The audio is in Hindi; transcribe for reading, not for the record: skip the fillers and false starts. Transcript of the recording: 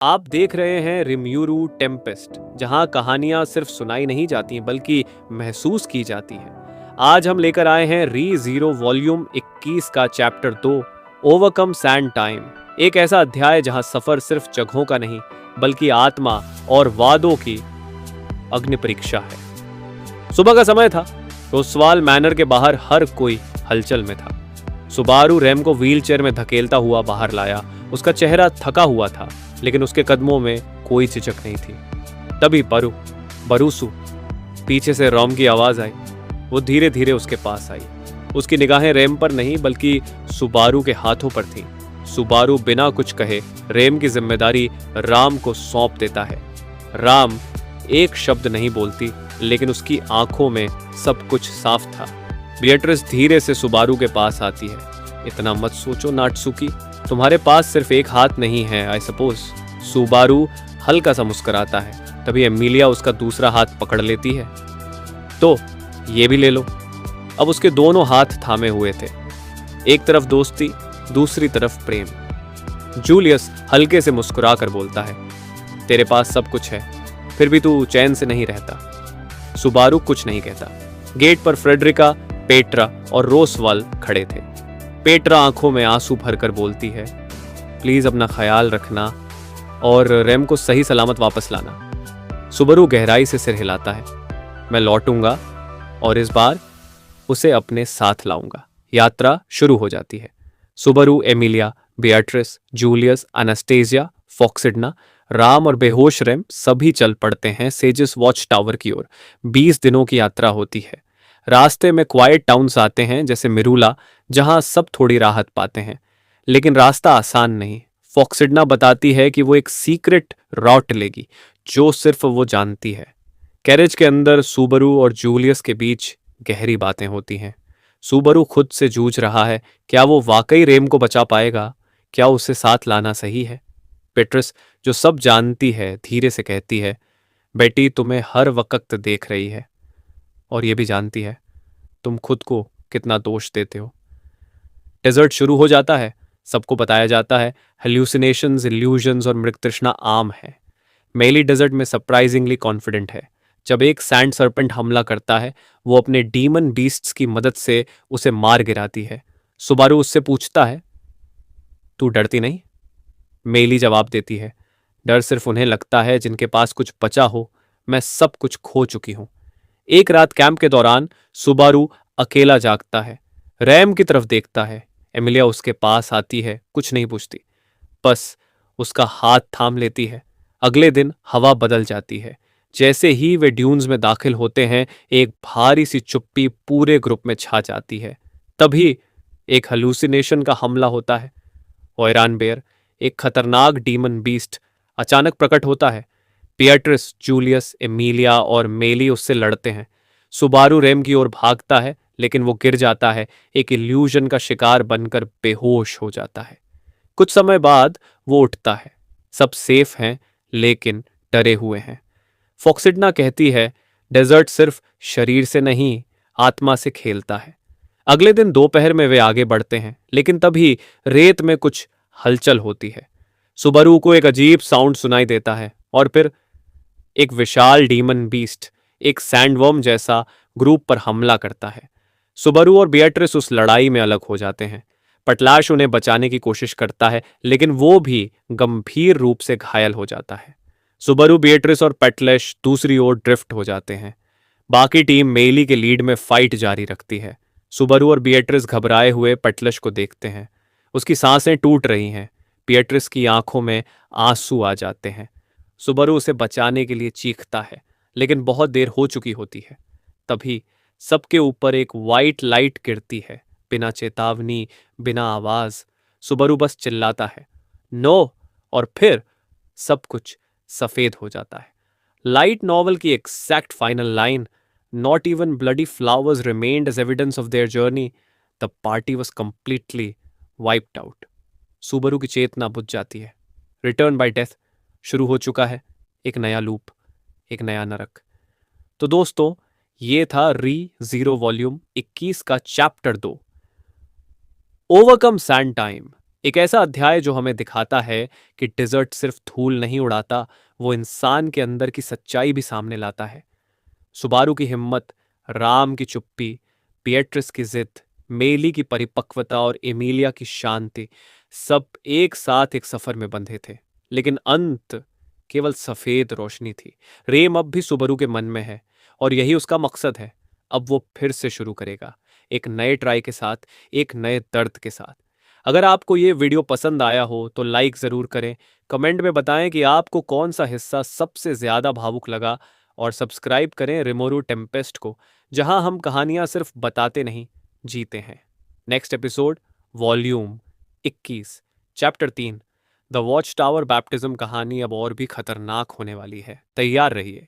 आप देख रहे हैं रिम्यूरू टेम्पेस्ट, जहां कहानियां सिर्फ सुनाई नहीं जाती बल्कि महसूस की जाती हैं। आज हम लेकर आए हैं री जीरो वॉल्यूम 21 का चैप्टर 2, ओवरकम सैंड टाइम। एक ऐसा अध्याय जहां सफर सिर्फ जगहों का नहीं बल्कि आत्मा और वादों की अग्नि परीक्षा है। सुबह का समय था। रोसवाल मैनर के बाहर हर कोई हलचल में था। सुबारू रैम को व्हीलचेयर में धकेलता हुआ बाहर लाया। उसका चेहरा थका हुआ था, लेकिन उसके कदमों में कोई झिझक नहीं थी। तभी बरूसू पीछे से रॉम की आवाज आई। वो धीरे धीरे उसके पास आई। उसकी निगाहें रैम पर नहीं बल्कि सुबारू के हाथों पर थीं। सुबारू बिना कुछ कहे रैम की जिम्मेदारी राम को सौंप देता है। राम एक शब्द नहीं बोलती, लेकिन उसकी आंखों में सब कुछ साफ था। बियट्रिस धीरे से सुबारू के पास आती है। इतना मत सोचो नाटसुकी, तुम्हारे पास सिर्फ एक हाथ नहीं है आई सपोज। सुबारू हल्का सा मुस्कुराता है। तभी एमिलिया उसका दूसरा हाथ पकड़ लेती है। तो ये भी ले लो। अब उसके दोनों हाथ थामे हुए थे। एक तरफ दोस्ती, दूसरी तरफ प्रेम। जूलियस हल्के से मुस्कुरा कर बोलता है, तेरे पास सब कुछ है, फिर भी तू चैन से नहीं रहता। सुबारू कुछ नहीं कहता। गेट पर फ्रेडरिका, पेट्रा और रोसवाल खड़े थे। पेट्रा आंखों में आंसू भरकर बोलती है, प्लीज अपना ख्याल रखना और रैम को सही सलामत वापस लाना। सुबारू गहराई से सिर हिलाता है, मैं लौटूंगा और इस बार उसे अपने साथ लाऊंगा। यात्रा शुरू हो जाती है। Subaru, Emilia, Beatrice, Julius, Anastasia, फॉक्सिडना, राम और बेहोश रैम सभी चल पड़ते हैं सेजिस वॉच टावर की ओर। 20 दिनों की यात्रा होती है। रास्ते में क्वाइट टाउन्स आते हैं जैसे मिरूला, जहां सब थोड़ी राहत पाते हैं, लेकिन रास्ता आसान नहीं। फॉक्सिडना बताती है कि वो एक सीक्रेट राउट लेगी जो सिर्फ वो जानती है। कैरेज के अंदर सुबारू और जूलियस के बीच गहरी बातें होती हैं। सुबारू खुद से जूझ रहा है, क्या वो वाकई रेम को बचा पाएगा? क्या उसे साथ लाना सही है? पेट्रिस, जो सब जानती है, धीरे से कहती है, बेटी तुम्हें हर वक्त देख रही है और ये भी जानती है तुम खुद को कितना दोष देते हो। डेजर्ट शुरू हो जाता है। सबको बताया जाता है हेल्यूसिनेशंस, इल्यूजन्स और मृग तृष्णा आम है। मेली डेजर्ट में सरप्राइजिंगली कॉन्फिडेंट है। जब एक सैंड सर्पेंट हमला करता है, वो अपने डीमन बीस्ट्स की मदद से उसे मार गिराती है। सुबारू उससे पूछता है, तू डरती नहीं? मेली जवाब देती है, डर सिर्फ उन्हें लगता है जिनके पास कुछ बचा हो। मैं सब कुछ खो चुकी हूं। एक रात कैंप के दौरान सुबारू अकेला जागता है। रैम की तरफ देखता है। एमिलिया उसके पास आती है, कुछ नहीं पूछती, बस उसका हाथ थाम लेती है। अगले दिन हवा बदल जाती है। जैसे ही वे ड्यून्स में दाखिल होते हैं, एक भारी सी चुप्पी पूरे ग्रुप में छा जाती है। तभी एक हेलुसिनेशन का हमला होता है। ओयरान बेयर, एक खतरनाक डीमन बीस्ट, अचानक प्रकट होता है। बियट्रिस, जूलियस, एमिलिया और मेली उससे लड़ते हैं। सुबारू रैम की ओर भागता है, लेकिन वो गिर जाता है, एक इल्यूजन का शिकार बनकर बेहोश हो जाता है। कुछ समय बाद वो उठता है। सब सेफ हैं, लेकिन डरे हुए हैं। फॉक्सिडना कहती है, डेजर्ट सिर्फ शरीर से नहीं, आत्मा से खेलता है। अगले दिन दोपहर में वे आगे बढ़ते हैं, लेकिन तभी रेत में कुछ हलचल होती है। सुबारू को एक अजीब साउंड सुनाई देता है और फिर एक विशाल डीमन बीस्ट, एक सैंडवर्म जैसा, ग्रुप पर हमला करता है। सुबारू और बियट्रिस उस लड़ाई में अलग हो जाते हैं। पटलाश उन्हें बचाने की कोशिश करता है, लेकिन वो भी गंभीर रूप से घायल हो जाता है। सुबारू, बियट्रिस और पटलैश दूसरी ओर ड्रिफ्ट हो जाते हैं। बाकी टीम मेली के लीड में फाइट जारी रखती है। सुबारू और बियट्रिस घबराए हुए पटलश को देखते हैं। उसकी सांसें टूट रही हैं। बियट्रिस की आंखों में आंसू आ जाते हैं। सुबारू उसे बचाने के लिए चीखता है, लेकिन बहुत देर हो चुकी होती है। तभी सबके ऊपर एक वाइट लाइट गिरती है, बिना चेतावनी, बिना आवाज। सुबारू बस चिल्लाता है, नो, और फिर सब कुछ सफेद हो जाता है। लाइट नॉवल की exact final line, not even bloody flowers remained as evidence of their journey, the party was completely wiped out. Subaru की चेतना बुझ जाती है। रिटर्न बाय डेथ शुरू हो चुका है। एक नया लूप, एक नया नरक। तो दोस्तों, ये था री जीरो वॉल्यूम 21 का चैप्टर 2, ओवरकम सैंड टाइम। एक ऐसा अध्याय जो हमें दिखाता है कि डिजर्ट सिर्फ धूल नहीं उड़ाता, वो इंसान के अंदर की सच्चाई भी सामने लाता है। सुबारू की हिम्मत, राम की चुप्पी, पिएट्रिस की जिद, मेली की परिपक्वता और एमिलिया की शांति, सब एक साथ एक सफर में बंधे थे। लेकिन अंत केवल सफेद रोशनी थी। रेम अब भी सुबारू के मन में है और यही उसका मकसद है। अब वो फिर से शुरू करेगा, एक नए ट्राई के साथ, एक नए दर्द के साथ। अगर आपको ये वीडियो पसंद आया हो तो लाइक ज़रूर करें, कमेंट में बताएं कि आपको कौन सा हिस्सा सबसे ज़्यादा भावुक लगा, और सब्सक्राइब करें रिमोरू टेम्पेस्ट को, जहां हम कहानियां सिर्फ बताते नहीं, जीते हैं। Next episode, volume 21, chapter 3, the watch tower baptism कहानी अब और भी खतरनाक होने वाली है। तैयार रहिए।